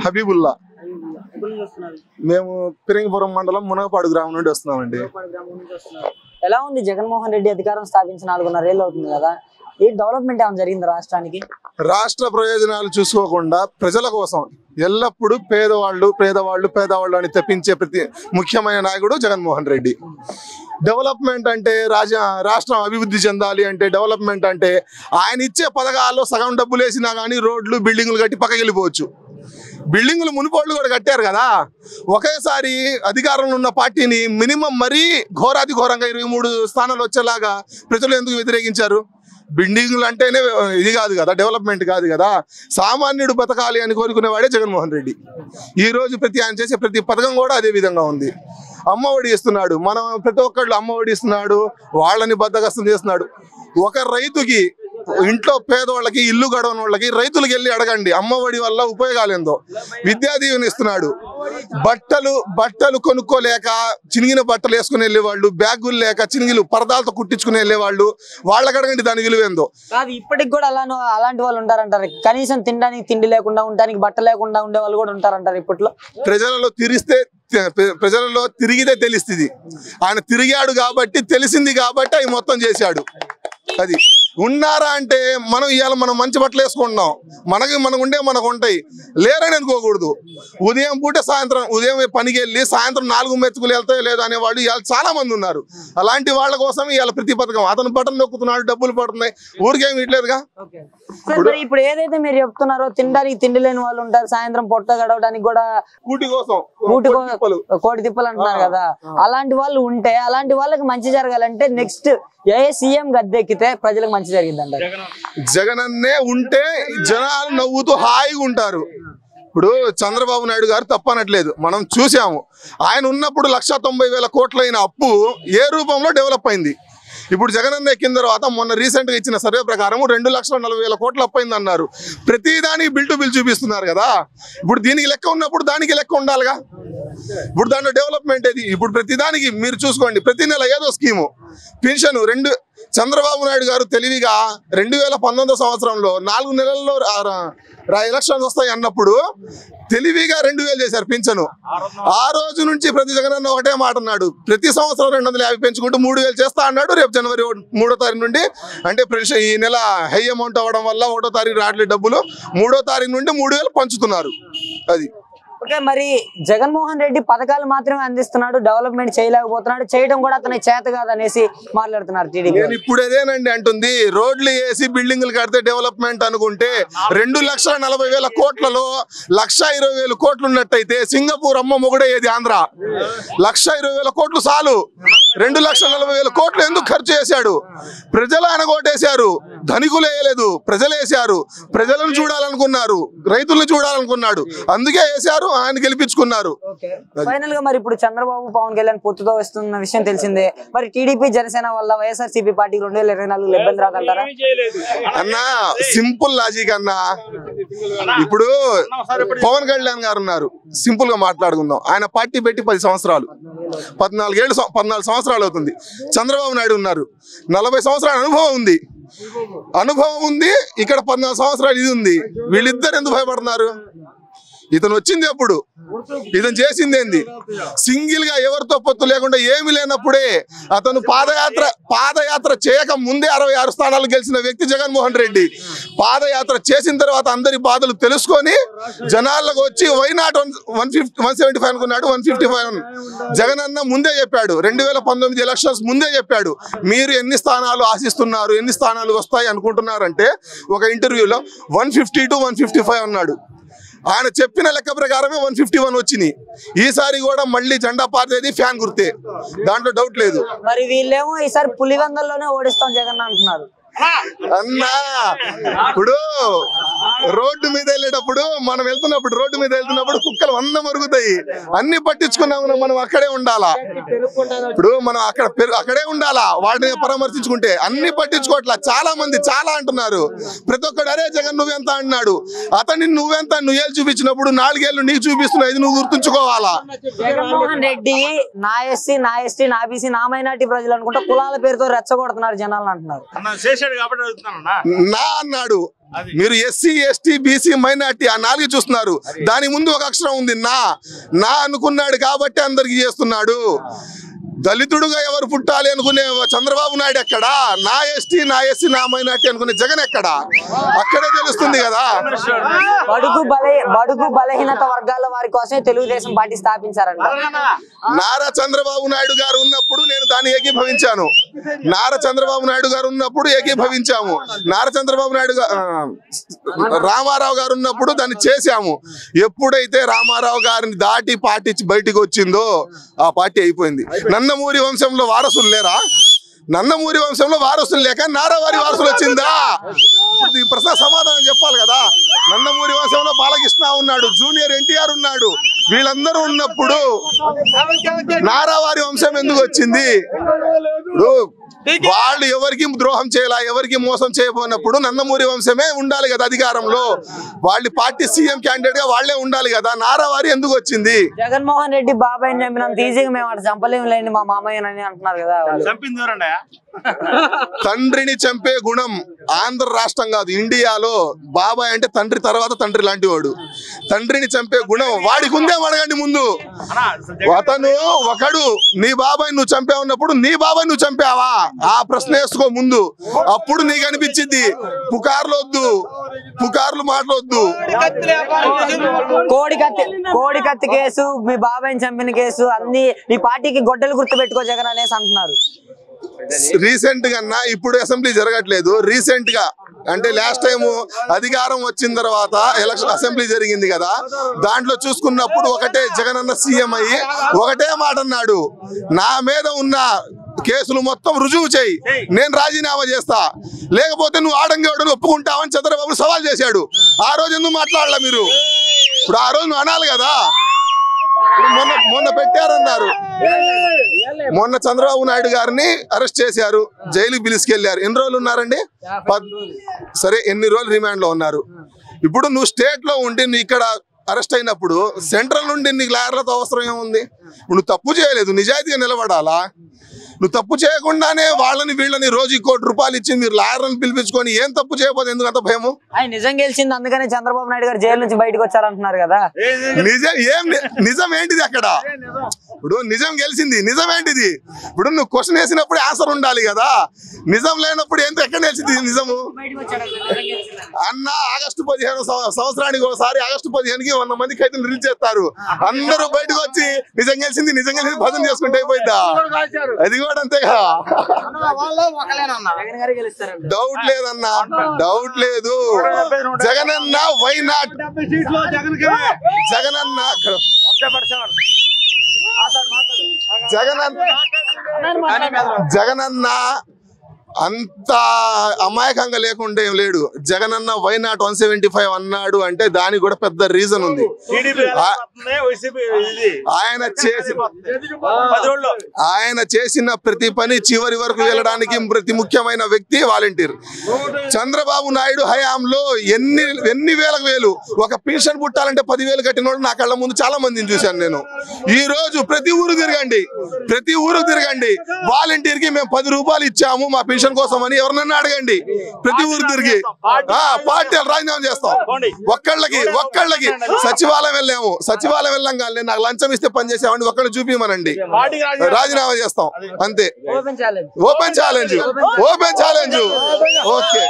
హబీబుల్లా. మేము పిరంగిపురం మండలం మునగపాడు గ్రామం నుండి వస్తున్నామండి. ఎలా ఉంది జగన్మోహన్ రెడ్డి అధికారం స్థాపించి 4.5 ఏళ్ళు అవుతుంది కదా, ఈ డెవలప్మెంట్ ఏమైనా జరిగింది రాష్ట్రానికి? రాష్ట్ర ప్రయోజనాలు చూసుకోకుండా ప్రజల కోసం ఎల్లప్పుడూ పేదవాళ్ళు అని తెప్పించే ప్రతి ముఖ్యమైన నాయకుడు జగన్మోహన్ రెడ్డి. డెవలప్మెంట్ అంటే రాష్ట్రం అభివృద్ధి చెందాలి అంటే డెవలప్మెంట్ అంటే ఆయన ఇచ్చే పథకాల్లో సగం డబ్బులు వేసినా కానీ రోడ్లు బిల్డింగులు కట్టి పక్కకి వెళ్ళిపోవచ్చు. బిల్డింగులు మునిపోళ్ళు కూడా కట్టారు కదా. ఒకేసారి అధికారంలో ఉన్న పార్టీని మినిమం మరీ ఘోరాతి ఘోరంగా 23 స్థానాలు వచ్చేలాగా ప్రజలు ఎందుకు వ్యతిరేకించారు? బిల్డింగులు అంటేనే ఇది కాదు కదా, డెవలప్మెంట్ కాదు కదా. సామాన్యుడు బతకాలి అని కోరుకునేవాడే జగన్మోహన్ రెడ్డి. ఈ రోజు ఆయన చేసే ప్రతి పథకం కూడా అదే విధంగా ఉంది. అమ్మఒడి ఇస్తున్నాడు, మనం ప్రతి ఒక్కళ్ళు అమ్మఒడి ఇస్తున్నాడు, వాళ్ళని బద్దగస్తం చేస్తున్నాడు. ఒక రైతుకి ఇంట్లో పేదవాళ్ళకి ఇల్లు గడవని వాళ్ళకి రైతులకు వెళ్ళి అడగండి అమ్మఒడి వల్ల ఉపయోగాలు ఏందో. విద్యా దీవెన ఇస్తున్నాడు. బట్టలు కొనుక్కోలేక చినిగిన బట్టలు వేసుకుని వెళ్ళేవాళ్ళు, బ్యాగులు లేక చినిగిలు పరదాలతో కుట్టించుకుని వెళ్ళేవాళ్ళు, వాళ్ళకి అడగండి దాని విలువేందో. కాదు, ఇప్పటికి కూడా అలాంటి వాళ్ళు ఉంటారంటారు. కనీసం తినడానికి తిండి లేకుండా, ఉండడానికి బట్ట లేకుండా ఉండే వాళ్ళు కూడా ఉంటారంటారు ఇప్పట్లో. ప్రజలలో తిరిగితే తెలుస్తుంది. ఆయన తిరిగాడు కాబట్టి తెలిసింది కాబట్టి అవి మొత్తం చేశాడు. అది ఉన్నారా అంటే మనం మంచి బట్టలు వేసుకుంటున్నాం, మనకు ఉంటాయి, లేరని అనుకోకూడదు. ఉదయం పూట ఉదయం పనికి వెళ్ళి సాయంత్రం 4 మెతుకులు వెళ్తాయో లేదో అనేవాళ్ళు ఇవాళ చాలా మంది ఉన్నారు. అలాంటి వాళ్ళ కోసం ఇవాళ ప్రతి పథకం అతను బటన్ నొక్కుతున్నాడు, డబ్బులు పడుతున్నాయి, ఊరికేం ఇట్లేదుగా. ఇప్పుడు ఏదైతే మీరు చెప్తున్నారో తినడానికి తిండి లేని వాళ్ళు ఉంటారు, సాయంత్రం పొట్ట గడవడానికి కూడా కోటి తిప్పలు అంటున్నారు కదా. అలాంటి వాళ్ళు ఉంటే అలాంటి వాళ్ళకి మంచి జరగాలంటే నెక్స్ట్ ఏ సీఎం గద్దెక్కితే ప్రజలకు మంచి జరిగింది అంటారు? జగనన్నే ఉంటే జనాలు నవ్వుతూ హాయిగా ఉంటారు. ఇప్పుడు చంద్రబాబు నాయుడు గారు తప్పనట్లేదు, మనం చూసాము. ఆయన ఉన్నప్పుడు 1,90,000 కోట్లైన అప్పు ఏ రూపంలో డెవలప్ అయింది. ఇప్పుడు జగనన్న ఎక్కిన తర్వాత మొన్న రీసెంట్గా ఇచ్చిన సర్వే ప్రకారం 2,40,000 కోట్లు అప్పైంది అన్నారు. ప్రతిదానికి బిల్ టు బిల్ చూపిస్తున్నారు కదా. ఇప్పుడు దీనికి లెక్క ఉన్నప్పుడు దానికి లెక్క ఉండాలిగా. ఇప్పుడు దాంట్లో డెవలప్మెంట్ ఏది? ఇప్పుడు ప్రతిదానికి మీరు చూసుకోండి, ప్రతి నెల ఏదో స్కీము. పెన్షన్ చంద్రబాబు నాయుడు గారు తెలివిగా 2019 సంవత్సరంలో 4 నెలల్లో ఎలక్షన్స్ వస్తాయి అన్నప్పుడు తెలివిగా 2,000 చేశారు పింఛను. ఆ రోజు నుంచి ప్రతి జగనన్న ఒకటే మాట అన్నాడు, ప్రతి సంవత్సరం 250 పెంచుకుంటూ 3,000 చేస్తా అన్నాడు. రేపు జనవరి 3వ తారీఖు నుండి, అంటే ఈ నెల హై అమౌంట్ అవ్వడం వల్ల 1వ తారీఖు రావట్లేదు డబ్బులు, 3వ తారీఖు నుండి 3,000 పంచుతున్నారు. అది ఓకే. మరి జగన్మోహన్ రెడ్డి పథకాలు మాత్రమే అందిస్తున్నాడు, డెవలప్మెంట్ చేయలేకపోతున్నాడు, చేయడం కూడా అతనికి చేత కాదనేసి మాట్లాడుతున్నారు టీడీపీ. నేను ఇప్పుడు అదేనండి అంటుంది. రోడ్లు వేసి బిల్డింగ్లు కడితే డెవలప్మెంట్ అనుకుంటే 2,40,000 కోట్లలో 1,20,000 కోట్లు ఉన్నట్టయితే సింగపూర్ అమ్మ మొగుడే ఏది ఆంధ్ర. 1,20,000 కోట్లు చాలు. 2,40,000 కోట్లు ఎందుకు ఖర్చు చేశాడు? ప్రజలు ఆయన కోటేశారు, ధనికులు వేయలేదు, ప్రజలు వేశారు. ప్రజలను చూడాలనుకున్నారు, రైతులను చూడాలనుకున్నాడు, అందుకే వేశారు, ఆయన గెలిపించుకున్నారు. ఫైనల్ గా మరి ఇప్పుడు చంద్రబాబు పవన్ కళ్యాణ్ పొత్తుతో వస్తున్న విషయం తెలిసిందే. మరి టీడీపీ జనసేన వల్ల వైఎస్ఆర్సీపీ పార్టీ 2024 ఇబ్బంది రాదంటారా? అన్నా సింపుల్ లాజిక్ అన్నా. ఇప్పుడు పవన్ కళ్యాణ్ గారు ఉన్నారు, సింపుల్ గా మాట్లాడుకుందాం. ఆయన పార్టీ పెట్టి 10 సంవత్సరాలు 14 సంవత్సరాలు అవుతుంది. చంద్రబాబు నాయుడు ఉన్నారు, 40 సంవత్సరాల అనుభవం ఉంది. ఇక్కడ 14 సంవత్సరాలు ఇది ఉంది. వీళ్ళిద్దరు ఎందుకు భయపడుతున్నారు? ఇతను వచ్చింది ఎప్పుడు, ఇతను చేసింది ఏంది? సింగిల్ గా ఎవరితో పొత్తు లేకుండా ఏమి లేనప్పుడే అతను పాదయాత్ర చేయక ముందే 66 స్థానాలు గెలిచిన వ్యక్తి జగన్మోహన్ రెడ్డి. పాదయాత్ర చేసిన తర్వాత అందరి బాధలు తెలుసుకొని జనాలకు వచ్చి వైనాట్ 175 అనుకున్నాడు, 155. జగనన్న ముందే చెప్పాడు, 2019 ఎలక్షన్స్ ముందే చెప్పాడు, మీరు ఎన్ని స్థానాలు ఆశిస్తున్నారు, ఎన్ని స్థానాలు వస్తాయి అనుకుంటున్నారంటే ఒక ఇంటర్వ్యూలో 150 to 155 అన్నాడు. ఆయన చెప్పిన లెక్క ప్రకారమే 151 వచ్చినాయి. ఈసారి కూడా మళ్ళీ జెండా పార్టీ ఫ్యాన్ గుర్తే, దాంట్లో డౌట్ లేదు. మరి వీళ్ళేమో ఈసారి పులివెందుల్లోనే ఓడిస్తాం జగన్ అంటున్నారు. అన్నా ఇప్పుడు రోడ్డు మీద వెళ్ళేటప్పుడు మనం రోడ్డు మీద వెళ్తున్నప్పుడు కుక్కలు 100 మరుగుతాయి. అన్ని పట్టించుకున్నాము, మనం అక్కడే ఉండాలా. ఇప్పుడు మనం అక్కడే ఉండాలా. వాటిని పరామర్శించుకుంటే అన్ని పట్టించుకోవట్లా. చాలా మంది చాలా అంటున్నారు. ప్రతి ఒక్కడు అరే జగన్ నువ్వెంత అంటున్నాడు. అతన్ని నువ్వెంత నువ్వేళ్ళు చూపించినప్పుడు 4 ఏళ్ళు నీకు చూపిస్తున్నా, ఇది నువ్వు గుర్తుంచుకోవాలా. జగన్మోహన్ రెడ్డి నా ఎస్సీ, నా ఎస్టీ, నా బీసీ, నా మైనార్టీ ప్రజలు అనుకుంటా కులాల పేరుతో రెచ్చగొడుతున్నారు జనాలు అంటున్నారు. నా అన్నాడు. మీరు ఎస్సీ ఎస్టీ బీసీ మైనార్టీ ఆ 4 చూస్తున్నారు. దాని ముందు ఒక అక్షరం ఉంది నా అనుకున్నాడు కాబట్టి అందరికి చేస్తున్నాడు. దళితుడుగా ఎవరు పుట్టాలి అనుకునే చంద్రబాబు నాయుడు ఎక్కడా, నా ఎస్టీ నా ఎస్సీ నా మైనార్టీ అనుకునే జగన్ ఎక్కడా, అక్కడే తెలుస్తుంది కదా. బడుగు బలహీనత వర్గాల వారి కోసమే తెలుగుదేశం పార్టీ స్థాపించారంట. నారా చంద్రబాబు నాయుడు గారు ఉన్నప్పుడు నేను దాన్ని ఏకీభవించాను. నారా చంద్రబాబు నాయుడు గారు ఉన్నప్పుడు ఏకీభవించాము. నారా చంద్రబాబు నాయుడు రామారావు గారు ఉన్నప్పుడు దాన్ని చేశాము. ఎప్పుడైతే రామారావు గారిని దాటి పార్టీ బయటికి వచ్చిందో ఆ పార్టీ అయిపోయింది. నందమూరి వంశంలో వారసులు లేరా? నందమూరి వంశంలో వారసులు లేక నారావారి వారసులు వచ్చిందా? ఈ ప్రశ్న సమాధానం చెప్పాలి కదా. నందమూరి వంశంలో బాలకృష్ణ ఉన్నాడు, జూనియర్ ఎన్టీఆర్ ఉన్నాడు. వీళ్ళందరూ ఉన్నప్పుడు నారావారి వంశం ఎందుకు వచ్చింది? వాళ్ళు ఎవరికి ద్రోహం చేయాల, ఎవరికి మోసం చేయబోయినప్పుడు నందమూరి వంశమే ఉండాలి కదా అధికారంలో. వాళ్ళ పార్టీ సీఎం క్యాండిడేట్ గా వాళ్లే ఉండాలి కదా. నారావారి ఎందుకు వచ్చింది? జగన్మోహన్ రెడ్డి బాబాయ్ చంపినంత ఈజీగా మేము అటు చంపలేము లేండి మా మామయ్య అని అంటున్నారు కదా. తండ్రిని చంపే గుణం ఆంధ్ర రాష్ట్రం కాదు, ఇండియాలో బాబాయ్ అంటే తండ్రి తర్వాత తండ్రి లాంటి వాడు. తండ్రిని చంపే గుణం వాడికి ఉందే అడగండి ముందు. అతను ఒకడు నీ బాబాయ్ నువ్వు చంపే ఉన్నప్పుడు నీ బాబాయ్ నువ్వు చంపావా ఆ ప్రశ్న వేసుకో ముందు. అప్పుడు నీకు అనిపించింది పుకార్లు వద్దు, పుకార్లు మాట్లాడొద్దు. కోడి కత్తి కేసు, మీ బాబాయ్ని చంపిన కేసు అన్ని మీ పార్టీకి గొడ్డలు గుర్తు పెట్టుకో జగన్ అనేసి అంటున్నారు. రీసెంట్ గా ఇప్పుడు అసెంబ్లీ జరగట్లేదు. రీసెంట్ గా అంటే లాస్ట్ టైం అధికారం వచ్చిన తర్వాత ఎలక్షన్ అసెంబ్లీ జరిగింది కదా, దాంట్లో చూసుకున్నప్పుడు ఒకటే జగన్ అన్న సీఎం అయ్యి ఒకటే మాట అన్నాడు, నా మీద ఉన్న కేసులు మొత్తం రుజువు చేయి, నేను రాజీనామా చేస్తా, లేకపోతే నువ్వు ఆడంగేవాడు ఒప్పుకుంటావని చంద్రబాబు సవాల్ చేశాడు. ఆ రోజు ఎందుకు మాట్లాడలా మీరు? ఇప్పుడు ఆ రోజు నువ్వు అనాలి కదా. మొన్న పెట్టారన్నారు, మొన్న చంద్రబాబు నాయుడు గారిని అరెస్ట్ చేశారు, జైలుకి పిలుచుకెళ్లారు. ఎన్ని రోజులు ఉన్నారండి? సరే, ఎన్ని రోజులు రిమాండ్ లో ఉన్నారు. ఇప్పుడు నువ్వు స్టేట్ లో ఉండి నువ్వు ఇక్కడ అరెస్ట్ అయినప్పుడు సెంట్రల్ నుండి నీకు లాయర్లతో అవసరం ఏముంది? నువ్వు తప్పు చేయలేదు, నిజాయితీగా నిలబడాలా. నువ్వు తప్పు చేయకుండానే వాళ్ళని వీళ్ళని రోజు ₹1 కోటి ఇచ్చి మీరు లాయర్లను పిలిపించుకొని ఏం తప్పు చేయకపోతే ఎందుకు అంత భయము? ఆయన నిజం గెలిచింది అందుకనే చంద్రబాబు నాయుడు గారు జైలు నుంచి బయటకు వచ్చారంటున్నారు కదా. నిజం ఏంటిది అక్కడ? ఇప్పుడు నిజం గెలిచింది, నిజం ఏంటిది? ఇప్పుడు నువ్వు క్వశ్చన్ వేసినప్పుడు ఆన్సర్ ఉండాలి కదా. నిజం లేనప్పుడు ఎక్కడ గెలిచింది నిజము? అన్న ఆగస్టు 15 సంవత్సరానికి ఒకసారి ఆగస్టు 15కి 100 మంది ఖైదీలు రిలీజ్ చేస్తారు. అందరూ బయటకు వచ్చి నిజం గెలిచింది భజన చేసుకుంటే అయిపోయిందా? అది కూడా అంతే కదా. డౌట్ లేదన్నా, డౌట్ లేదు. Jagananna why not? జగనన్న అంత అమాయకంగా లేకుండా ఏం లేడు. జగనన్న వై నాట్ 175 అన్నాడు అంటే దానికి కూడా పెద్ద రీజన్ ఉంది. ఆయన చేసిన ప్రతి పని చివరి వరకు వెళ్ళడానికి ప్రతి ముఖ్యమైన వ్యక్తి వాలంటీర్. చంద్రబాబు నాయుడు హయాంలో ఎన్ని వేలు ఒక పెన్షన్ పుట్టాలంటే 10,000 కట్టిన వాళ్ళు నా కళ్ళ ముందు చాలా మందిని చూశాను నేను. ఈ రోజు ప్రతి ఊరు తిరగండి, వాలంటీర్ కి మేము ₹10 ఇచ్చాము మా పెన్షన్ కోసం అని ఎవరినన్నా అడగండి. ప్రతి ఊరు తిరిగి పార్టీ రాజీనామా చేస్తాం. ఒక్కళ్ళకి సచివాలయం వెళ్ళాం కానీ నాకు లంచం ఇస్తే పని చేసామని ఒక్కళ్ళు చూపించమనండి, రాజీనామా చేస్తాం అంతే. Open challenge okay.